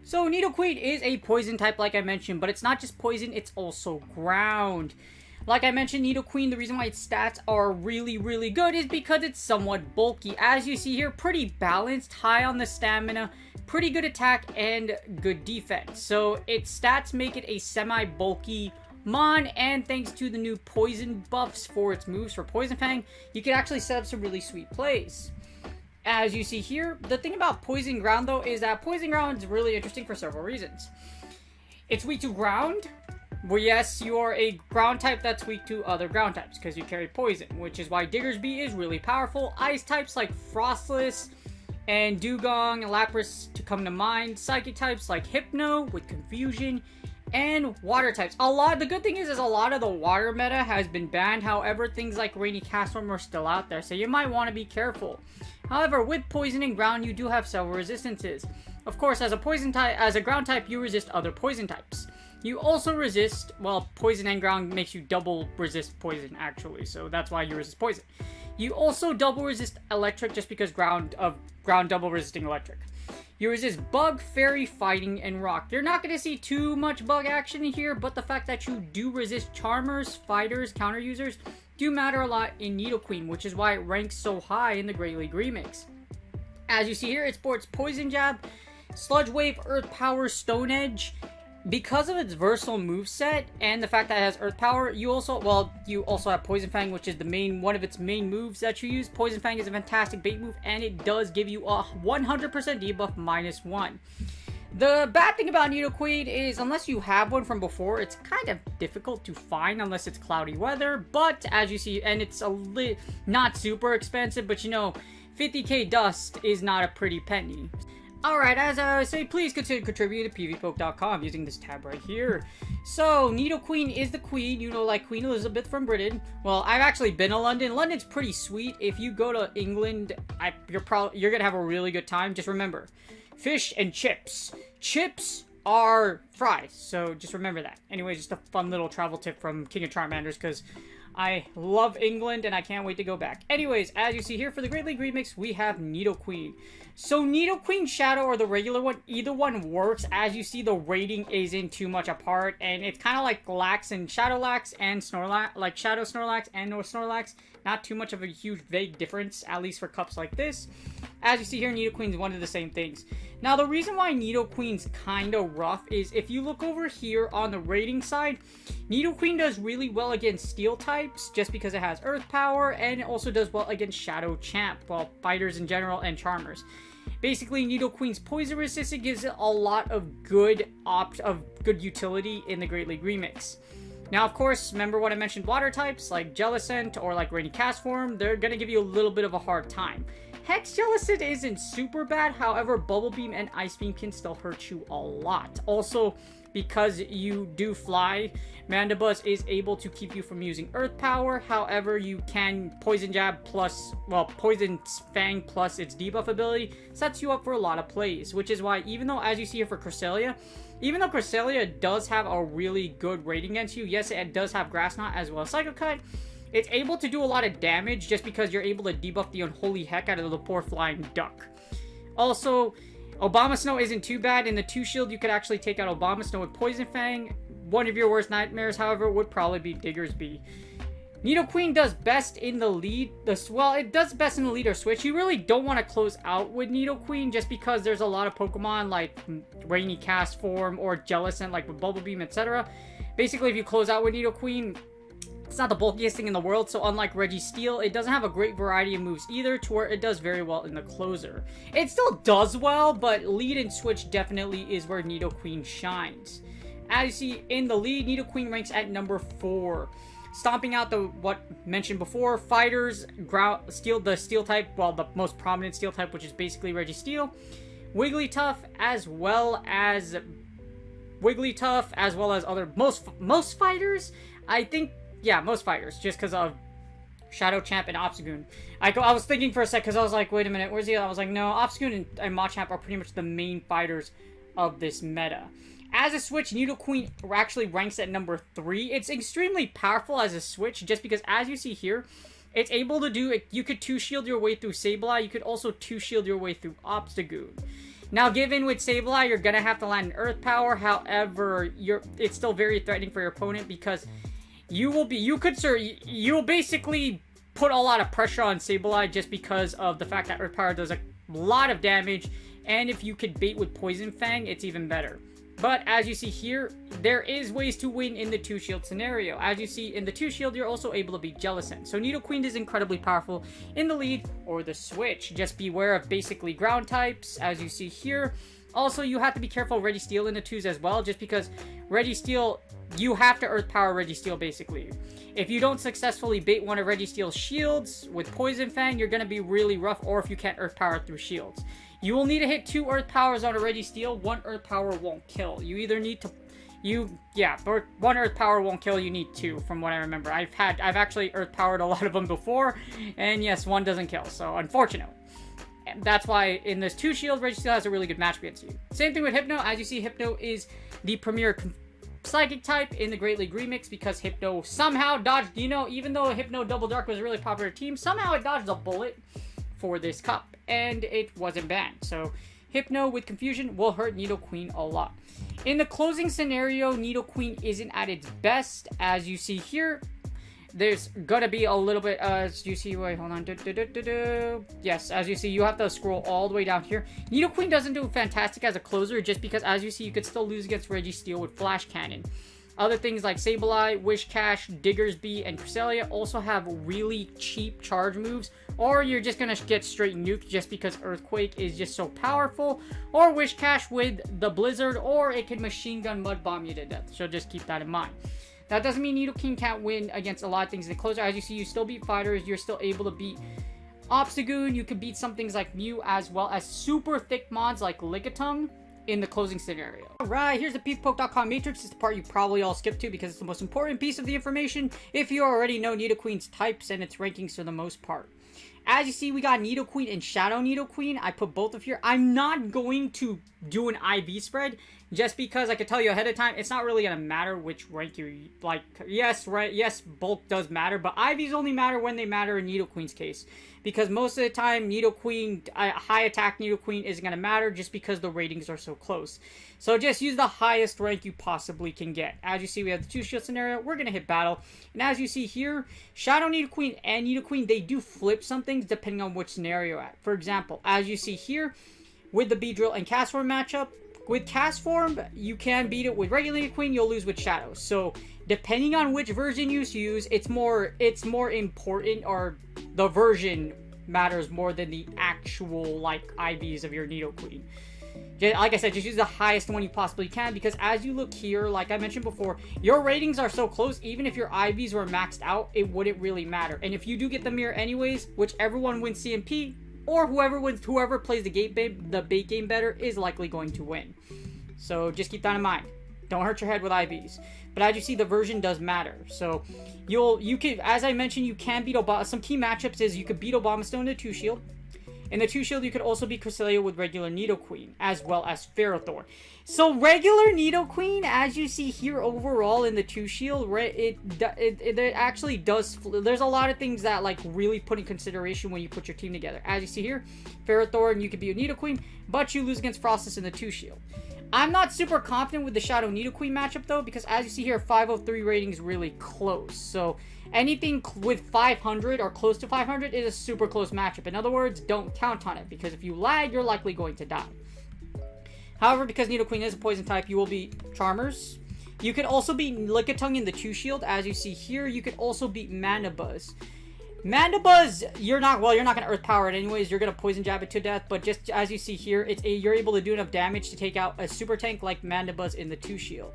So Nidoqueen is a poison type like I mentioned, but it's not just poison, it's also ground. Like I mentioned, Nidoqueen, the reason why its stats are really good is because it's somewhat bulky. As you see here, pretty balanced, high on the stamina, pretty good attack, and good defense. So its stats make it a semi-bulky mon, and thanks to the new poison buffs for its moves for Poison Fang, you can actually set up some really sweet plays. As you see here, the thing about Poison Ground, though, is that Poison Ground is really interesting for several reasons. It's weak to ground, where yes, you are a ground type that's weak to other ground types, because you carry poison, which is why Diggersby is really powerful. Ice types like Frostless and Dugong and Lapras to come to mind. Psychic types like Hypno with Confusion, and water types. The good thing is a lot of the water meta has been banned. However, things like Rainy Castform are still out there, so you might want to be careful. However, with poison and ground, you do have several resistances. Of course, as a ground type, you resist other poison types. You also resist, well, poison and ground makes you double resist poison, actually, so that's why you resist poison. You also double resist electric just because ground double resisting electric. You resist bug, fairy, fighting, and rock. You're not going to see too much bug action here, but the fact that you do resist charmers, fighters, counter users do matter a lot in Nidoqueen, which is why it ranks so high in the Great League Remix. As you see here, it sports Poison Jab, Sludge Wave, Earth Power, Stone Edge. Because of its versatile moveset and the fact that it has Earth Power, you also have Poison Fang, which is one of its main moves that you use. Poison Fang is a fantastic bait move, and it does give you a 100% debuff -1. The bad thing about Nidoqueen is, unless you have one from before, it's kind of difficult to find unless it's cloudy weather. But as you see, and it's not super expensive, but you know, 50k dust is not a pretty penny. Alright, as I say, please consider contributing to pvpoke.com using this tab right here. So, Nidoqueen is the queen, you know, like Queen Elizabeth from Britain. Well, I've actually been to London. London's pretty sweet. If you go to England, you're gonna have a really good time. Just remember, fish and chips. Chips are fries, so just remember that. Anyway, just a fun little travel tip from King of Charmanders, because I love England and I can't wait to go back. Anyways, as you see here, for the Great League Remix, we have Nidoqueen. So Nidoqueen Shadow or the regular one, either one works. As you see, the rating isn't too much apart, and it's kind of like Lax and Shadow Lax and Snorlax, like Shadow Snorlax and North Snorlax. Not too much of a huge vague difference, at least for cups like this. As you see here, Nidoqueen's one of the same things. Now, the reason why Nidoqueen's kind of rough is if you look over here on the rating side, Nidoqueen does really well against steel types just because it has Earth Power, and it also does well against Shadow Champ, well, fighters in general and charmers. Basically, Nidoqueen's poison resistance gives it a lot of good utility in the Great League Remix. Now, of course, remember what I mentioned, water types like Jellicent or like Rainy Castform, they're going to give you a little bit of a hard time. Hex Jellicent isn't super bad, however, Bubble Beam and Ice Beam can still hurt you a lot. Also, because you do fly, Mandibuzz is able to keep you from using Earth Power. However, you can Poison Jab plus, well, Poison Fang plus its debuff ability sets you up for a lot of plays, which is why, even though, as you see here for Cresselia, even though Cresselia does have a really good rating against you, yes, it does have Grass Knot as well as Psycho Cut, it's able to do a lot of damage just because you're able to debuff the unholy heck out of the poor flying duck. Also, Obama Snow isn't too bad. In the 2-shield, you could actually take out Obama Snow with Poison Fang. One of your worst nightmares, however, would probably be Diggersby. Nidoqueen does best in the lead. Well, it does best in the lead or switch. You really don't want to close out with Nidoqueen just because there's a lot of Pokemon like Rainy Castform or Jellicent, like with Bubble Beam, etc. Basically, if you close out with Nidoqueen, it's not the bulkiest thing in the world, so unlike Registeel, it doesn't have a great variety of moves either, to where it does very well in the closer. It still does well, but lead and switch definitely is where Nidoqueen shines. As you see in the lead, Nidoqueen ranks at number 4. Stomping out what mentioned before, fighters, the steel type, well, the most prominent steel type, which is basically Registeel, Wigglytuff, as well as other most fighters. I think, yeah, most fighters, just because of Shadow Champ, and Obstagoon. I was thinking for a sec because I was like, wait a minute, where's the other? I was like, no, Obstagoon and Machamp are pretty much the main fighters of this meta. As a switch, Nidoqueen actually ranks at number 3. It's extremely powerful as a switch just because, as you see here, it's able to do, you could 2-shield your way through Sableye, you could also 2-shield your way through Obstagoon. Now, given with Sableye, you're going to have to land an Earth Power, however, it's still very threatening for your opponent because you'll basically put a lot of pressure on Sableye just because of the fact that Earth Power does a lot of damage, and if you could bait with Poison Fang, it's even better. But as you see here, there is ways to win in the 2-shield scenario. As you see in the 2-shield, you're also able to beat Jellicent. So Nidoqueen is incredibly powerful in the lead or the switch. Just beware of basically ground types, as you see here. Also, you have to be careful of Registeel in the 2s as well, just because Registeel, you have to Earth Power Registeel basically. If you don't successfully bait one of Registeel's shields with Poison Fang, you're going to be really rough, or if you can't Earth Power through shields. You will need to hit 2 Earth Powers on a Registeel. 1 Earth Power won't kill. You either need to... 1 Earth Power won't kill, you need 2, from what I remember. I've actually Earth Powered a lot of them before, and yes, 1 doesn't kill, so unfortunately. That's why in this 2-shield, Registeel has a really good match against you. Same thing with Hypno. As you see, Hypno is the premier Psychic type in the Great League Remix because Hypno somehow dodged, even though Hypno Double Dark was a really popular team, somehow it dodged a bullet for this cup, and it wasn't banned. So Hypno with Confusion will hurt Nidoqueen a lot. In the closing scenario, Nidoqueen isn't at its best. As you see here, there's gonna be a little bit, as you see, wait, hold on, yes, as you see, you have to scroll all the way down here. Nidoqueen doesn't do fantastic as a closer just because, as you see, you could still lose against Registeel with Flash Cannon. Other things like Sableye, Wishcash, Diggersby, and Cresselia also have really cheap charge moves, or you're just gonna get straight nuked just because Earthquake is just so powerful, or Wishcash with the Blizzard, or it can Machine Gun Mud Bomb you to death, so just keep that in mind. That doesn't mean Nidoqueen can't win against a lot of things in the closer. As you see, you still beat fighters, you're still able to beat Obstagoon, you can beat some things like Mew, as well as super thick mods like Lickitung in the closing scenario. Alright, here's the PeepPoke.com matrix. It's the part you probably all skipped to because it's the most important piece of the information if you already know Nidoqueen's types and its rankings for the most part. As you see, we got Nidoqueen and Shadow Nidoqueen. I put both of here. I'm not going to do an IV spread just because I can tell you ahead of time, it's not really going to matter which rank you like. Yes, right. Yes, bulk does matter, but IVs only matter when they matter in Nidoqueen's case. Because most of the time, Nidoqueen, high attack Nidoqueen isn't going to matter just because the ratings are so close. So just use the highest rank you possibly can get. As you see, we have the 2-shield scenario. We're going to hit battle. And as you see here, Shadow Nidoqueen and Nidoqueen, they do flip some things depending on which scenario you're at. For example, as you see here, with the Beedrill and Castform matchup, with Castform, you can beat it with regular Nidoqueen, you'll lose with Shadow. So depending on which version you use, it's more important, or the version matters more than the actual like IVs of your Nidoqueen. Like I said, just use the highest one you possibly can, because as you look here, like I mentioned before, your ratings are so close, even if your IVs were maxed out, it wouldn't really matter. And if you do get the mirror anyways, whichever one wins CMP, or whoever plays the bait game better is likely going to win. So just keep that in mind. Don't hurt your head with IVs. But as you see, the version does matter. So you can, as I mentioned, you can beat Obama. Some key matchups is you could beat Obamastone in the 2-shield. In the 2-shield, you could also beat Cresselia with regular Nidoqueen, as well as Ferrothorn. So regular Nidoqueen, as you see here overall in the 2-shield, it actually does. There's a lot of things that like really put in consideration when you put your team together. As you see here, Ferrothorn, you could be a Nidoqueen, but you lose against Frostus in the 2-shield. I'm not super confident with the Shadow Nidoqueen matchup though, because as you see here, 503 rating is really close. So anything with 500 or close to 500 is a super close matchup. In other words, don't count on it, because if you lag, you're likely going to die. However, because Nidoqueen is a poison type, you will beat Charmers. You could also beat Lickitung in the 2-shield. As you see here, you could also beat Mandibuzz. Mandibuzz, you're not going to Earth Power it anyways. You're going to Poison Jab it to death. But just as you see here, you're able to do enough damage to take out a super tank like Mandibuzz in the 2-shield.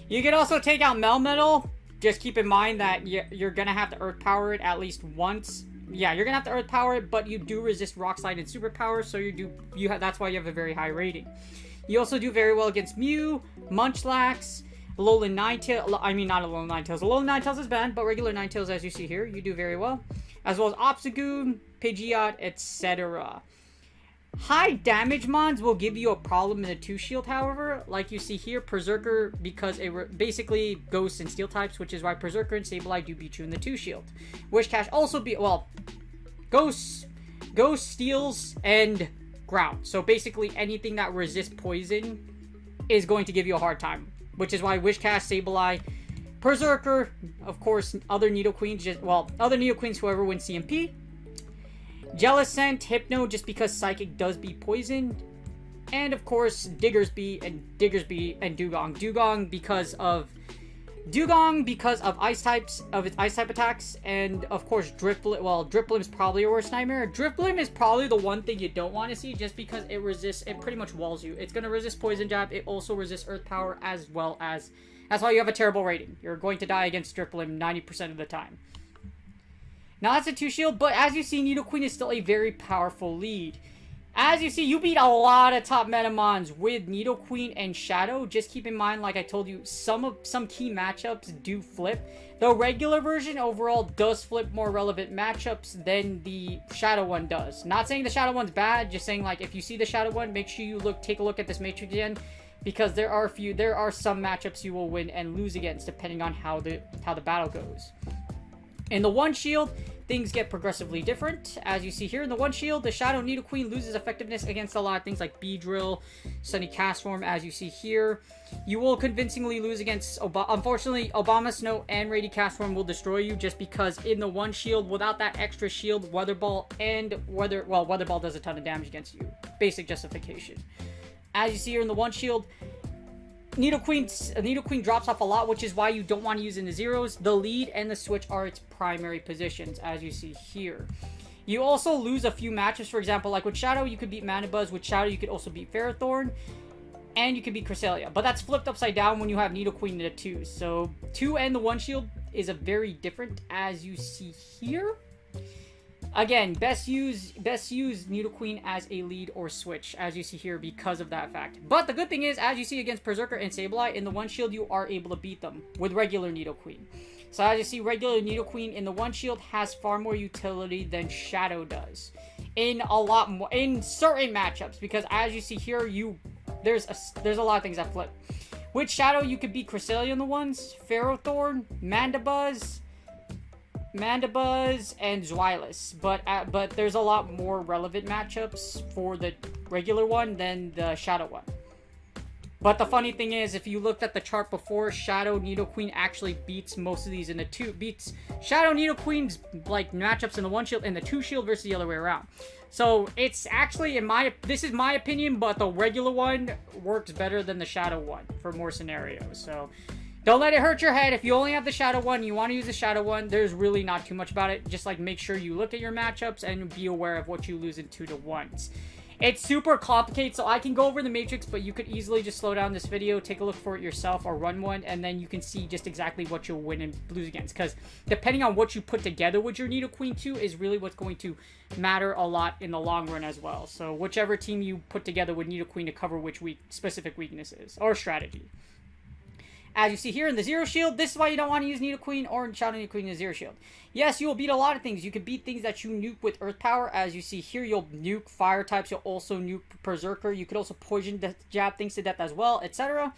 You can also take out Melmetal. Just keep in mind that you're going to have to Earth Power it at least once. Yeah, you're going to have to Earth Power it, but you do resist Rock Slide and Super Power, so that's why you have a very high rating. You also do very well against Mew, Munchlax, Alolan Ninetales. I mean, not Alolan Ninetales. Alolan Ninetales is banned, but regular Ninetales, as you see here, you do very well. as well as Obstagoon, Pidgeot, etc. High damage mons will give you a problem in the 2 shield, however. Like you see here, Berserker, because it basically Ghost and Steel types, which is why Berserker and Sableye do beat you in the 2 shield. Wishcash also well, Ghost, Steals, and Ground. So basically anything that resists poison is going to give you a hard time, which is why Wishcash, Sableye, Berserker, of course, other Nidoqueens, other Nidoqueens, whoever wins CMP. Jellicent, Hypno, just because Psychic does beat Poison. And of course, Diggersby and Dugong. Dugong because of Ice types, of its Ice type attacks. And of course, Drifblim. Well, Drifblim is probably your worst nightmare. Drifblim is probably the one thing you don't want to see, just because it resists, it pretty much walls you. It's going to resist Poison Jab. It also resists Earth Power, as well as, that's why you have a terrible rating. You're going to die against Drifblim 90% of the time. Now that's a 2 shield, but as you see, Nidoqueen is still a very powerful lead. As you see, you beat a lot of top Metamons with Nidoqueen and Shadow. Just keep in mind, like I told you, some key matchups do flip. The regular version overall does flip more relevant matchups than the Shadow one does. Not saying the Shadow one's bad, just saying like if you see the Shadow one, make sure you take a look at this matrix again, because there are some matchups you will win and lose against depending on how the battle goes. In the 1 shield, things get progressively different. As you see here in the 1 shield, the Shadow Nidoqueen loses effectiveness against a lot of things like Beedrill, Sunny Castform, as you see here. You will convincingly lose against, unfortunately, Obama Snow and Rady Castform will destroy you, just because in the 1 shield, without that extra shield, Weather Ball Weather Ball does a ton of damage against you. Basic justification. As you see here in the 1 shield, Nidoqueen drops off a lot, which is why you don't want to use in the zeros. The lead and the switch are its primary positions, as you see here. You also lose a few matches. For example, like with Shadow, you could beat Manabuzz. With Shadow, you could also beat Ferrothorn. And you could beat Cresselia. But that's flipped upside down when you have Nidoqueen in the 2. So 2 and the 1 shield is a very different, as you see here. Again, best use Nidoqueen as a lead or switch, as you see here, because of that fact. But the good thing is, as you see against Berserker and Sableye, in the 1 shield, you are able to beat them with regular Nidoqueen. So as you see, regular Nidoqueen in the 1 shield has far more utility than Shadow does. In certain matchups, because as you see here, there's a lot of things that flip. With Shadow, you could beat Cresselia in the 1s, Ferrothorn, Mandibuzz, and Zweilous, but there's a lot more relevant matchups for the regular one than the Shadow one. But the funny thing is, if you looked at the chart before, Shadow Nidoqueen actually beats most of these in the 2, beats Shadow Nidoqueen's like matchups in the 1 shield and the 2 shield versus the other way around. So it's actually, this is my opinion, but the regular one works better than the Shadow one for more scenarios. So don't let it hurt your head. If you only have the Shadow one, you want to use the Shadow one, there's really not too much about it. Just like make sure you look at your matchups and be aware of what you lose in 2 to 1s. It's super complicated, so I can go over the matrix, but you could easily just slow down this video, take a look for it yourself, or run one, and then you can see just exactly what you'll win and lose against. Because depending on what you put together with your Nidoqueen 2 is really what's going to matter a lot in the long run as well. So whichever team you put together with Nidoqueen to cover which specific weaknesses or strategy. As you see here in the Zero Shield, this is why you don't want to use Nidoqueen or Shadow Nidoqueen in the Zero Shield. Yes, you will beat a lot of things. You can beat things that you nuke with Earth Power. As you see here, you'll nuke Fire types. You'll also nuke Berserker. You could also Poison Jab things to death as well, etc.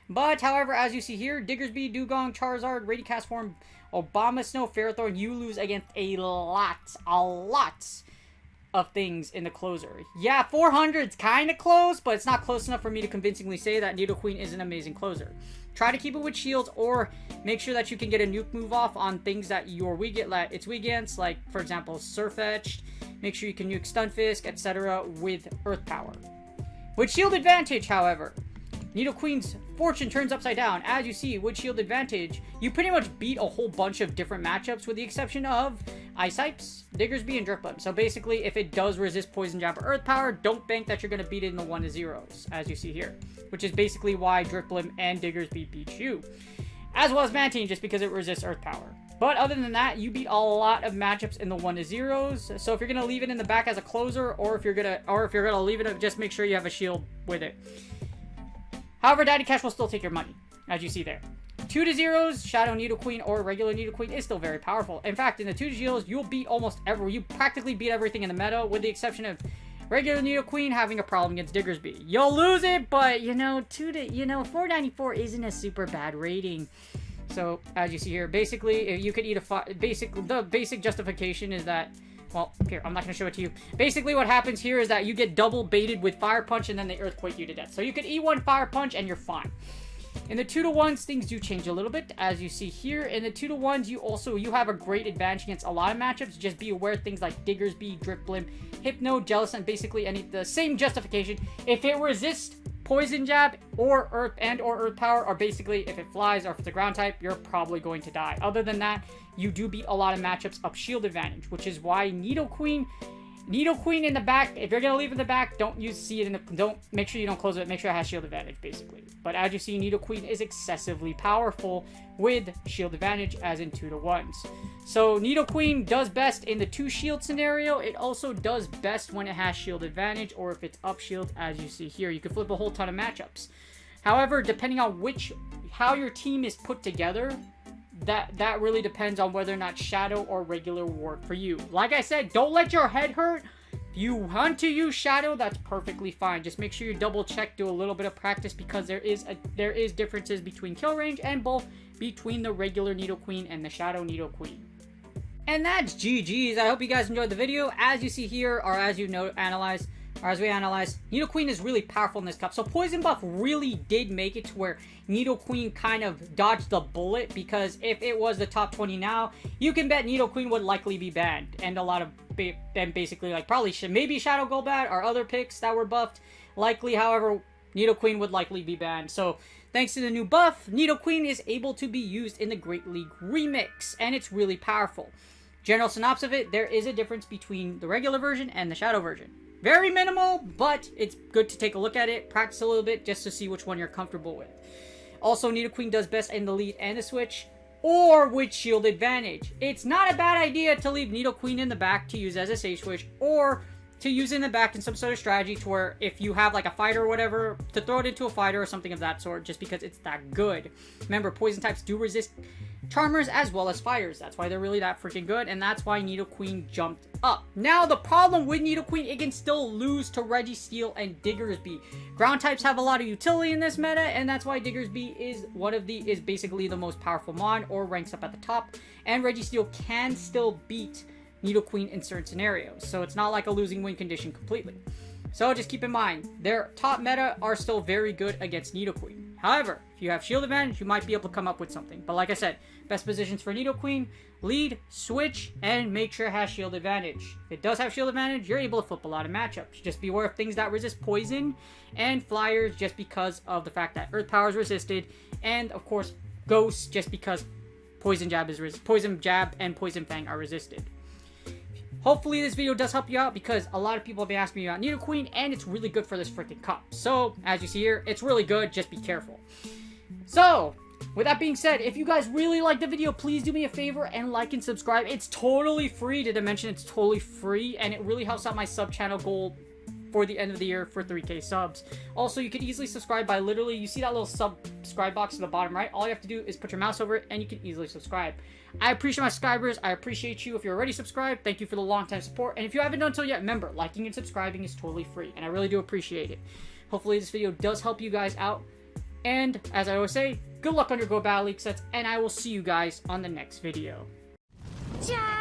But, however, as you see here, Diggersby, Dugong, Charizard, Rady Castform, Obama Snow, Ferrothorn, you lose against a lot of things in the closer. Yeah, 400's kind of close, but it's not close enough for me to convincingly say that Nidoqueen is an amazing closer. Try to keep it with shields, or make sure that you can get a nuke move off on things that it's weak against, like, for example, Surfetched. Make sure you can nuke Stunfisk, etc. with Earth Power. With shield advantage, however, Nidoqueen's fortune turns upside down. As you see, with shield advantage, you pretty much beat a whole bunch of different matchups with the exception of Ice types, Diggersby, and Drifblim. So basically, if it does resist Poison Jab or Earth Power, don't bank that you're going to beat it in the 1 to 0s, as you see here. Which is basically why Drifblim and Diggersby beat you. As well as Mantine, just because it resists Earth Power. But other than that, you beat a lot of matchups in the 1 to 0s. So if you're going to leave it in the back as a closer, or if you're going to leave it, just make sure you have a shield with it. However, Daddy Cash will still take your money, as you see there. 2 to 0s, Shadow Nidoqueen or regular Nidoqueen is still very powerful. In fact, in the 2 to 0s, you'll beat you practically beat everything in the meta, with the exception of regular Nidoqueen having a problem against Diggersby. You'll lose it, but, 494 isn't a super bad rating. So, as you see here, basically, you could eat the basic justification is that, well, here, I'm not going to show it to you. Basically, what happens here is that you get double baited with Fire Punch, and then they Earthquake you to death. So you could eat one Fire Punch, and you're fine. In the 2 to 1s, things do change a little bit, as you see here. In the 2 to 1s, you have a great advantage against a lot of matchups. Just be aware of things like Diggersby, Drifblim, Hypno, Jealous, and basically the same justification. If it resists Poison Jab or Earth Power, or basically if it flies or if it's a ground type, you're probably going to die. Other than that, you do beat a lot of matchups up shield advantage, which is why Nidoqueen in the back, if you're going to leave it in the back, don't make sure you don't close it, make sure it has shield advantage, basically. But as you see, Nidoqueen is excessively powerful with shield advantage, as in 2 to 1s. So Nidoqueen does best in the 2 shield scenario. It also does best when it has shield advantage, or if it's up shield, as you see here. You can flip a whole ton of matchups. However, depending on how your team is put together, that really depends on whether or not Shadow or regular work for you. Like I said, don't let your head hurt. If you want to use Shadow, that's perfectly fine. Just make sure you double check, do a little bit of practice, because there is differences between kill range and both between the regular Nidoqueen and the Shadow Nidoqueen. And that's GG's. I hope you guys enjoyed the video. As you see here, or as we analyze, Nidoqueen is really powerful in this cup. So Poison Buff really did make it to where Nidoqueen kind of dodged the bullet, because if it was the top 20 now, you can bet Nidoqueen would likely be banned. And a lot of them basically, like, probably maybe Shadow Golbat or other picks that were buffed. Likely, however, Nidoqueen would likely be banned. So thanks to the new buff, Nidoqueen is able to be used in the Great League Remix, and it's really powerful. General synopsis of it, there is a difference between the regular version and the Shadow version. Very minimal, but it's good to take a look at it, practice a little bit, just to see which one you're comfortable with. Also, Nidoqueen does best in the lead and the switch, or with shield advantage. It's not a bad idea to leave Nidoqueen in the back to use as a safe switch, or to use in the back in some sort of strategy to where if you have like a fighter or whatever, to throw it into a fighter or something of that sort, just because it's that good. Remember, poison types do resist Charmers as well as fires. That's why they're really that freaking good, and that's why Nidoqueen jumped up. Now, the problem with Nidoqueen, it can still lose to Registeel and Diggersby. Ground types have a lot of utility in this meta, and that's why Diggersby is basically the most powerful mon, or ranks up at the top, and Registeel can still beat Nidoqueen in certain scenarios, so it's not like a losing win condition completely. So just keep in mind, their top meta are still very good against Nidoqueen. However, if you have shield advantage, you might be able to come up with something. But like I said, best positions for Nidoqueen, lead, switch, and make sure it has shield advantage. If it does have shield advantage, you're able to flip a lot of matchups. Just be aware of things that resist poison and flyers, just because of the fact that Earth Power is resisted, and of course Ghosts, just because Poison Jab and Poison Fang are resisted. Hopefully this video does help you out, because a lot of people have been asking me about Nidoqueen, and it's really good for this freaking cup. So, as you see here, it's really good, just be careful. So, with that being said, if you guys really like the video, please do me a favor and like and subscribe. It's totally free. Did I mention it's totally free, and it really helps out my sub channel goal for the end of the year for 3K subs. Also, you can easily subscribe by literally, you see that little subscribe box in the bottom right? All you have to do is put your mouse over it, and you can easily subscribe. I appreciate my subscribers. I appreciate you. If you're already subscribed, thank you for the long time support. And if you haven't done so yet, remember, liking and subscribing is totally free, and I really do appreciate it. Hopefully this video does help you guys out. And as I always say, good luck on your Go Battle League sets, and I will see you guys on the next video. Ciao!